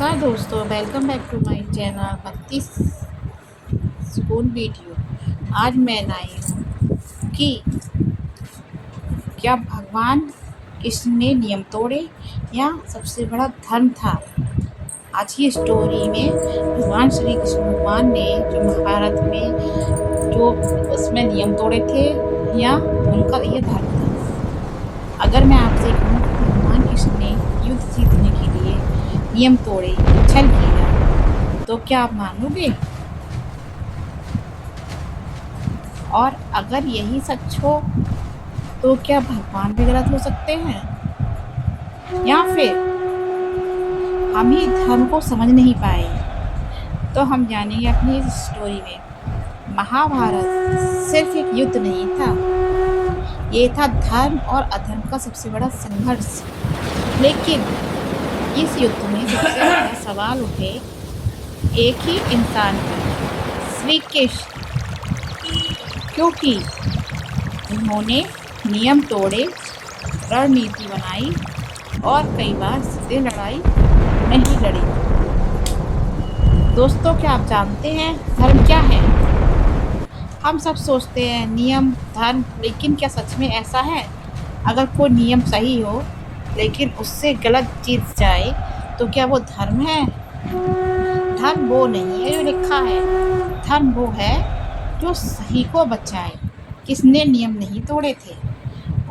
नमस्कार दोस्तों, welcome back to my channel Bhakti Sukoon video. आज मैं लाई हूँ कि क्या भगवान कृष्ण ने नियम तोड़े या सबसे बड़ा धर्म था। आज की स्टोरी में भगवान श्री कृष्ण भगवान ने जो महाभारत में जो उसमें नियम तोड़े थे या उनका ये धर्म था। अगर मैं आपसे कहूँ कि भगवान कृष्ण ने युद्ध जीतने के लिए नियम तोड़े, छल किया, तो क्या आप मानोगे? और अगर यही सच हो तो क्या भगवान भी गलत हो सकते हैं, या फिर हम ही धर्म को समझ नहीं पाए? तो हम जानेंगे अपनी इस स्टोरी में। महाभारत सिर्फ एक युद्ध नहीं था, ये था धर्म और अधर्म का सबसे बड़ा संघर्ष। लेकिन इस युद्ध में सबसे बड़ा सवाल उठे एक ही इंसान का, श्री कृष्ण, क्योंकि उन्होंने नियम तोड़े, रणनीति बनाई और कई बार सीधे लड़ाई नहीं लड़ी। दोस्तों, क्या आप जानते हैं धर्म क्या है? हम सब सोचते हैं नियम, धर्म, लेकिन क्या सच में ऐसा है? अगर कोई नियम सही हो लेकिन उससे गलत चीज जाए तो क्या वो धर्म है? धर्म वो नहीं है जो लिखा है, धर्म वो है जो सही को बचाए। किसने नियम नहीं तोड़े थे,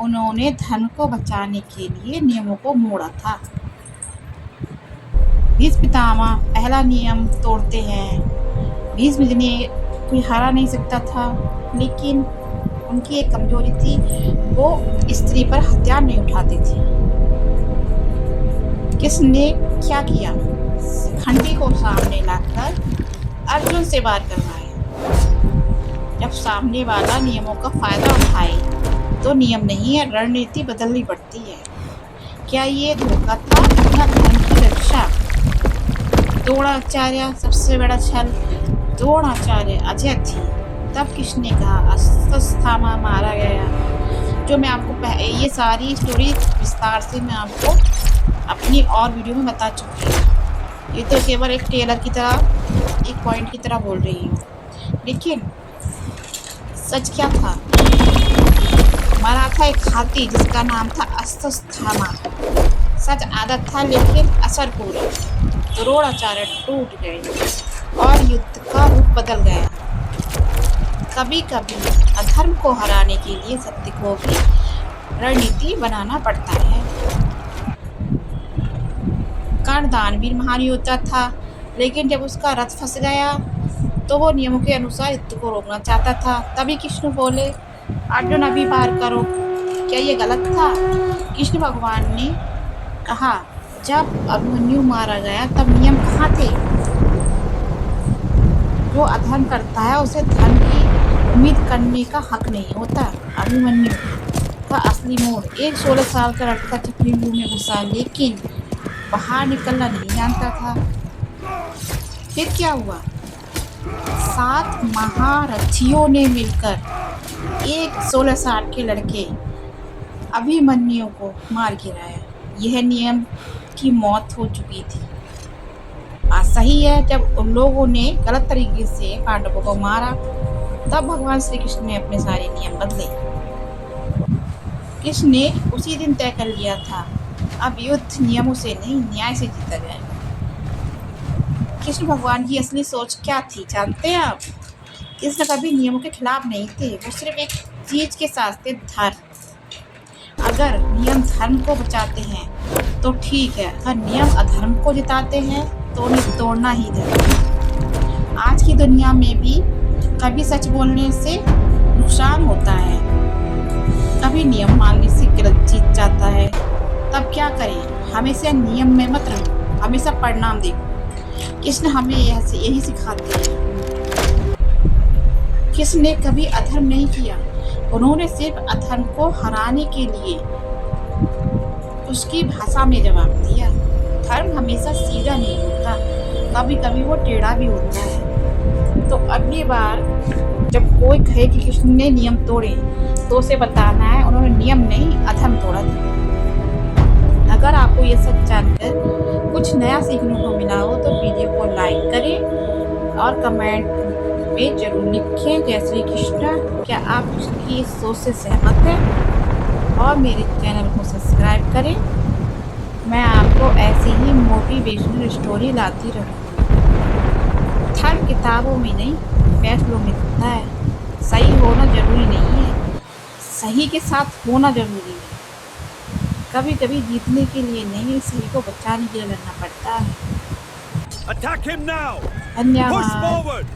उन्होंने धर्म को बचाने के लिए नियमों को मोड़ा था। भीष्म पितामह पहला नियम तोड़ते हैं। भीष्म जिन्हें कोई हरा नहीं सकता था, लेकिन उनकी एक कमजोरी थी, वो स्त्री पर हथियार नहीं उठाते थे। किसने क्या किया? खंडी को सामने लाकर अर्जुन से वार करवाया। जब सामने वाला नियमों का फायदा उठाए तो नियम नहीं है, रणनीति बदलनी पड़ती है। क्या ये धोखा था या धर्म की रक्षा? द्रोणाचार्य सबसे बड़ा छल। द्रोणाचार्य अजय थी तब किसने कहा अश्वत्थामा मारा गया। जो मैं आपको ये सारी स्टोरी विस्तार से मैं आपको अपनी और वीडियो में बता चुकी हूँ। ये तो केवल एक टेलर की तरह, एक पॉइंट की तरह बोल रही हूँ, लेकिन सच क्या था? मरा था एक हाथी जिसका नाम था अश्वत्थामा। सच आदत था लेकिन असर पूरा। द्रोणाचार्य टूट गए और युद्ध का रूप बदल गया। कभी कभी अधर्म को हराने के लिए सत्य को भी रणनीति बनाना पड़ता है। कर्ण दानवीर महान योद्धा था, लेकिन जब उसका रथ फंस गया तो वो नियमों के अनुसार युद्ध को रोकना चाहता था। तभी कृष्ण बोले, अर्जुन अभी पार करो। क्या ये गलत था? कृष्ण भगवान ने कहा, जब अभिमन्यु मारा गया तब नियम कहाँ थे? जो अधर्म करता है उसे धर्म की उम्मीद करने का हक नहीं होता। अभिमन्यु का असली मोड़ एक 16 साल का लड़का चक्रव्यूह में घुसा, लेकिन बाहर निकलना नहीं जानता था। फिर क्या हुआ? 7 महारथियों ने मिलकर एक 16 साल के लड़के अभिमन्यु को मार गिराया। यह नियम की मौत हो चुकी थी। बात सही है, जब उन लोगों ने गलत तरीके से पांडवों को मारा तब भगवान श्री कृष्ण ने अपने सारे नियम बदले। कृष्ण ने उसी दिन तय कर लिया था, अब युद्ध नियमों से नहीं, न्याय से जीता जाएगा। कृष्ण भगवान की असली सोच क्या थी जानते हैं आप? कृष्ण कभी नियमों के खिलाफ नहीं थे, वो सिर्फ एक चीज के साथ थे, धर्म। अगर नियम धर्म को बचाते हैं तो ठीक है, अगर नियम अधर्म को जिताते हैं तो उन्हें तोड़ना ही धर्म। आज की दुनिया में भी कभी सच बोलने से नुकसान होता है, कभी नियम मानने से गलत जीत जाता है। तब क्या करें? हमेशा नियम में मत रहो, हमेशा परिणाम देखो। कृष्ण हमें यही सिखाते हैं। कृष्ण ने कभी अधर्म नहीं किया, उन्होंने सिर्फ अधर्म को हराने के लिए उसकी भाषा में जवाब दिया। धर्म हमेशा सीधा नहीं होता, कभी कभी वो टेढ़ा भी होता है। तो अगली बार जब कोई कहे कि कृष्ण ने नियम तोड़े तो उसे बताना है उन्होंने नियम नहीं, अधर्म तोड़ा था। अगर आपको ये सब जानकर कुछ नया सीखने को मिला हो तो वीडियो को लाइक करें और कमेंट में ज़रूर लिखें जय श्री कृष्ण। क्या आप इसकी इस सोच से सहमत हैं? और मेरे चैनल को सब्सक्राइब करें। मैं आपको ऐसी ही मोटिवेशनल स्टोरी लाती रहूँगी। धर्म किताबों में नहीं, फैसलों में दिखता है। सही होना ज़रूरी नहीं है, सही के साथ होना ज़रूरी है। कभी कभी जीतने के लिए नहीं, सही को बचाने के लिए लड़ना पड़ता है। Attack him now! Push धन्यवाद। forward!